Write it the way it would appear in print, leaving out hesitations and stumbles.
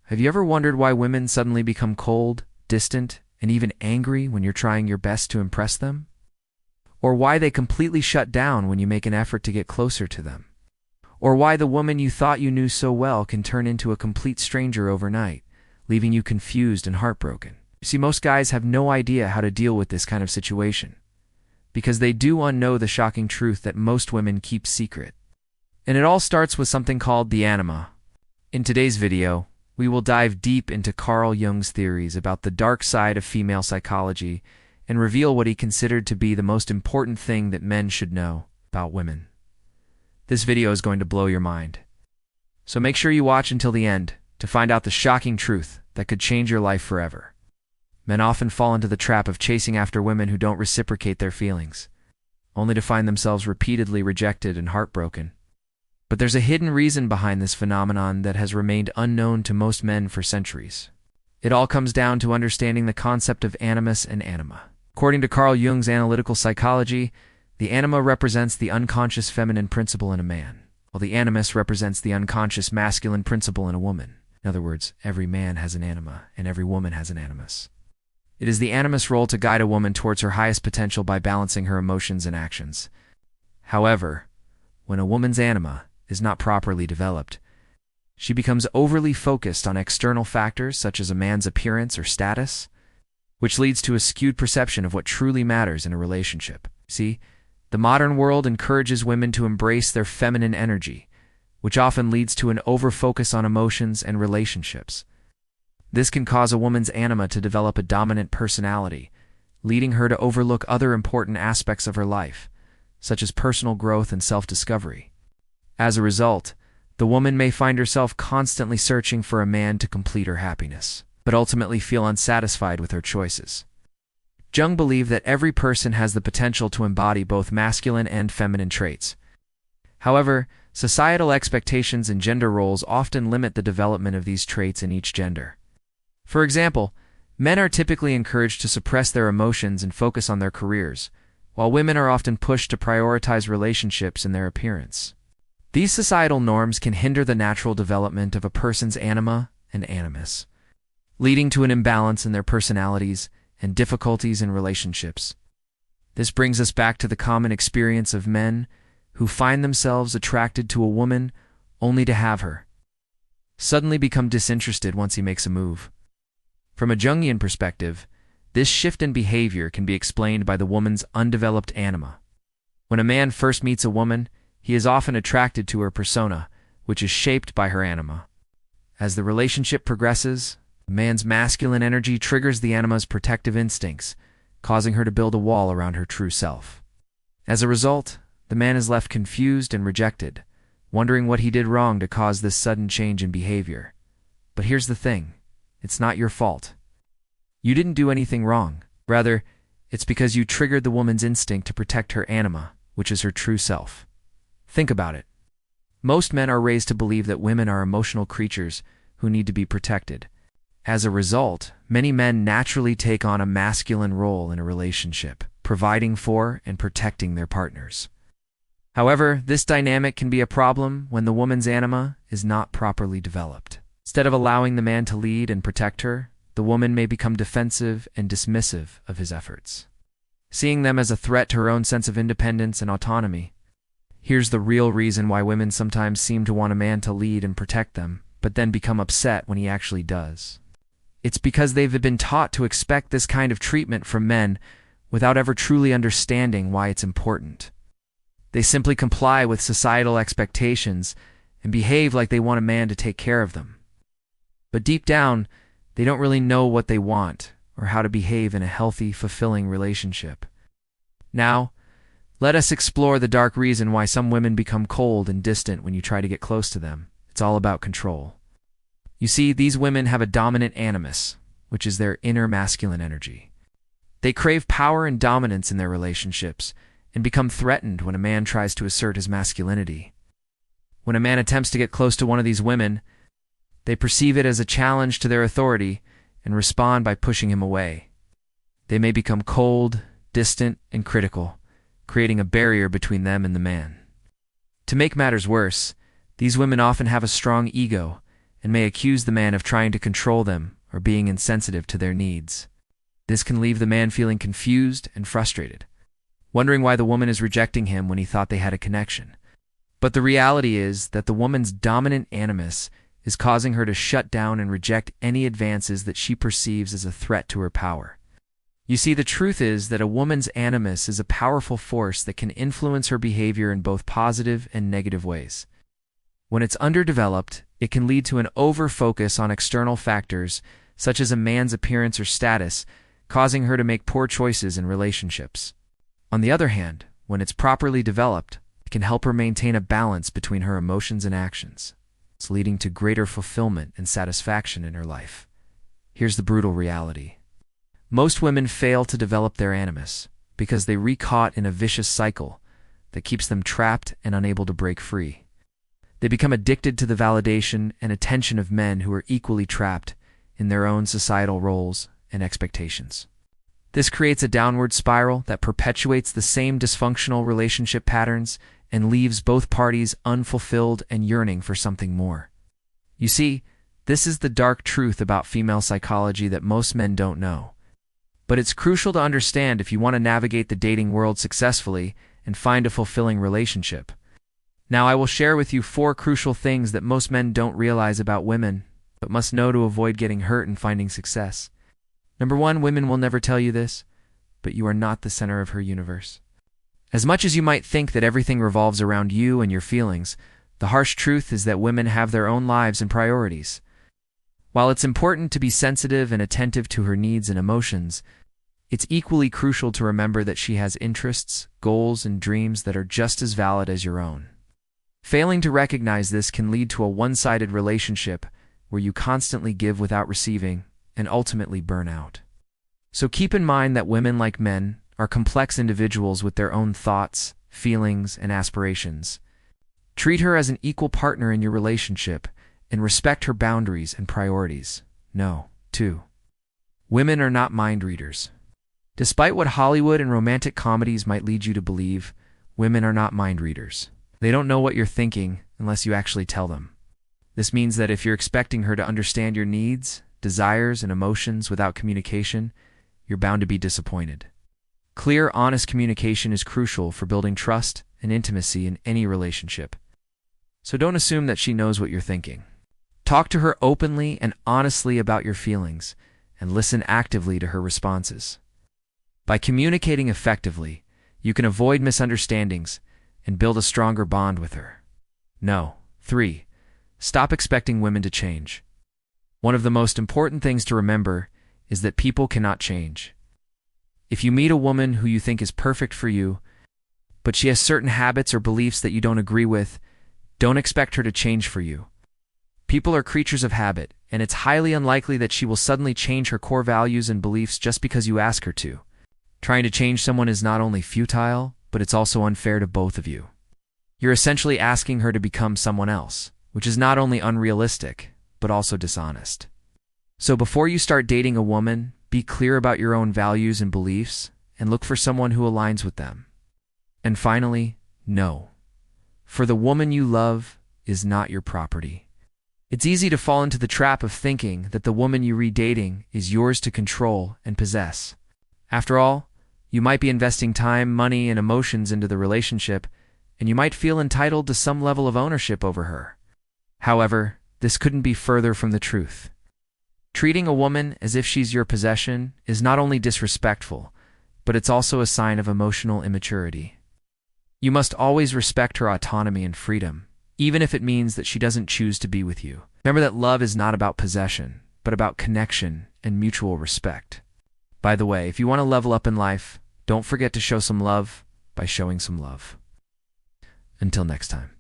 Have you ever wondered why women suddenly become cold, distant, and even angry when you're trying your best to impress them? Or why they completely shut down when you make an effort to get closer to them? Or why the woman you thought you knew so well can turn into a complete stranger overnight, leaving you confused and heartbroken? You see, most guys have no idea how to deal with this kind of situation, because they do unknow the shocking truth that most women keep secret. And it all starts with something called the anima. In today's video, we will dive deep into Carl Jung's theories about the dark side of female psychology and reveal what he considered to be the most important thing that men should know about women. This video is going to blow your mind. So make sure you watch until the end to find out the shocking truth that could change your life forever. Men often fall into the trap of chasing after women who don't reciprocate their feelings, only to find themselves repeatedly rejected and heartbroken. But there's a hidden reason behind this phenomenon that has remained unknown to most men for centuries. It all comes down to understanding the concept of animus and anima. According to Carl Jung's analytical psychology, the anima represents the unconscious feminine principle in a man, while the animus represents the unconscious masculine principle in a woman. In other words, every man has an anima, and every woman has an animus. It is the animus role to guide a woman towards her highest potential by balancing her emotions and actions. However, when a woman's anima is not properly developed, she becomes overly focused on external factors such as a man's appearance or status, which leads to a skewed perception of what truly matters in a relationship. See, the modern world encourages women to embrace their feminine energy, which often leads to an overfocus on emotions and relationships. This can cause a woman's anima to develop a dominant personality, leading her to overlook other important aspects of her life, such as personal growth and self-discovery. As a result, the woman may find herself constantly searching for a man to complete her happiness, but ultimately feel unsatisfied with her choices. Jung believed that every person has the potential to embody both masculine and feminine traits. However, societal expectations and gender roles often limit the development of these traits in each gender. For example, men are typically encouraged to suppress their emotions and focus on their careers, while women are often pushed to prioritize relationships and their appearance. These societal norms can hinder the natural development of a person's anima and animus, leading to an imbalance in their personalities and difficulties in relationships. This brings us back to the common experience of men who find themselves attracted to a woman only to have her suddenly become disinterested once he makes a move. From a Jungian perspective, this shift in behavior can be explained by the woman's undeveloped anima. When a man first meets a woman, he is often attracted to her persona, which is shaped by her anima. As the relationship progresses, the man's masculine energy triggers the anima's protective instincts, causing her to build a wall around her true self. As a result, the man is left confused and rejected, wondering what he did wrong to cause this sudden change in behavior. But here's the thing. It's not your fault. You didn't do anything wrong. Rather, it's because you triggered the woman's instinct to protect her anima, which is her true self. Think about it. Most men are raised to believe that women are emotional creatures who need to be protected. As a result, many men naturally take on a masculine role in a relationship, providing for and protecting their partners. However, this dynamic can be a problem when the woman's anima is not properly developed. Instead of allowing the man to lead and protect her, the woman may become defensive and dismissive of his efforts, seeing them as a threat to her own sense of independence and autonomy. Here's the real reason why women sometimes seem to want a man to lead and protect them, but then become upset when he actually does. It's because they've been taught to expect this kind of treatment from men without ever truly understanding why it's important. They simply comply with societal expectations and behave like they want a man to take care of them. But deep down, they don't really know what they want or how to behave in a healthy, fulfilling relationship. Now, let us explore the dark reason why some women become cold and distant when you try to get close to them. It's all about control. You see, these women have a dominant animus, which is their inner masculine energy. They crave power and dominance in their relationships and become threatened when a man tries to assert his masculinity. When a man attempts to get close to one of these women, they perceive it as a challenge to their authority and respond by pushing him away. They may become cold, distant, and critical, creating a barrier between them and the man. To make matters worse, these women often have a strong ego and may accuse the man of trying to control them or being insensitive to their needs. This can leave the man feeling confused and frustrated, wondering why the woman is rejecting him when he thought they had a connection. But the reality is that the woman's dominant animus is causing her to shut down and reject any advances that she perceives as a threat to her power. You see, the truth is that a woman's animus is a powerful force that can influence her behavior in both positive and negative ways. When it's underdeveloped, it can lead to an over-focus on external factors, such as a man's appearance or status, causing her to make poor choices in relationships. On the other hand, when it's properly developed, it can help her maintain a balance between her emotions and actions, leading to greater fulfillment and satisfaction in her life. Here's the brutal reality. Most women fail to develop their animus because they re-caught in a vicious cycle that keeps them trapped and unable to break free. They become addicted to the validation and attention of men who are equally trapped in their own societal roles and expectations. This creates a downward spiral that perpetuates the same dysfunctional relationship patterns and leaves both parties unfulfilled and yearning for something more. You see, this is the dark truth about female psychology that most men don't know. But it's crucial to understand if you want to navigate the dating world successfully and find a fulfilling relationship. Now, I will share with you 4 crucial things that most men don't realize about women, but must know to avoid getting hurt and finding success. Number 1, women will never tell you this, but you are not the center of her universe. As much as you might think that everything revolves around you and your feelings, the harsh truth is that women have their own lives and priorities. While it's important to be sensitive and attentive to her needs and emotions, it's equally crucial to remember that she has interests, goals, and dreams that are just as valid as your own. Failing to recognize this can lead to a one-sided relationship where you constantly give without receiving and ultimately burn out. So keep in mind that women, like men, are complex individuals with their own thoughts, feelings, and aspirations. Treat her as an equal partner in your relationship and respect her boundaries and priorities. No. 2. Women are not mind readers. Despite what Hollywood and romantic comedies might lead you to believe, women are not mind readers. They don't know what you're thinking unless you actually tell them. This means that if you're expecting her to understand your needs, desires, and emotions without communication, you're bound to be disappointed. Clear, honest communication is crucial for building trust and intimacy in any relationship. So don't assume that she knows what you're thinking. Talk to her openly and honestly about your feelings, and listen actively to her responses. By communicating effectively, you can avoid misunderstandings and build a stronger bond with her. No. 3. Stop expecting women to change. One of the most important things to remember is that people cannot change. If you meet a woman who you think is perfect for you, but she has certain habits or beliefs that you don't agree with, don't expect her to change for you. People are creatures of habit, and it's highly unlikely that she will suddenly change her core values and beliefs just because you ask her to. Trying to change someone is not only futile, but it's also unfair to both of you. You're essentially asking her to become someone else, which is not only unrealistic, but also dishonest. So before you start dating a woman, be clear about your own values and beliefs, and look for someone who aligns with them. And finally, no. For the woman you love is not your property. It's easy to fall into the trap of thinking that the woman you re-dating is yours to control and possess. After all, you might be investing time, money, and emotions into the relationship, and you might feel entitled to some level of ownership over her. However, this couldn't be further from the truth. Treating a woman as if she's your possession is not only disrespectful, but it's also a sign of emotional immaturity. You must always respect her autonomy and freedom, even if it means that she doesn't choose to be with you. Remember that love is not about possession, but about connection and mutual respect. By the way, if you want to level up in life, don't forget to show some love by showing some love. Until next time.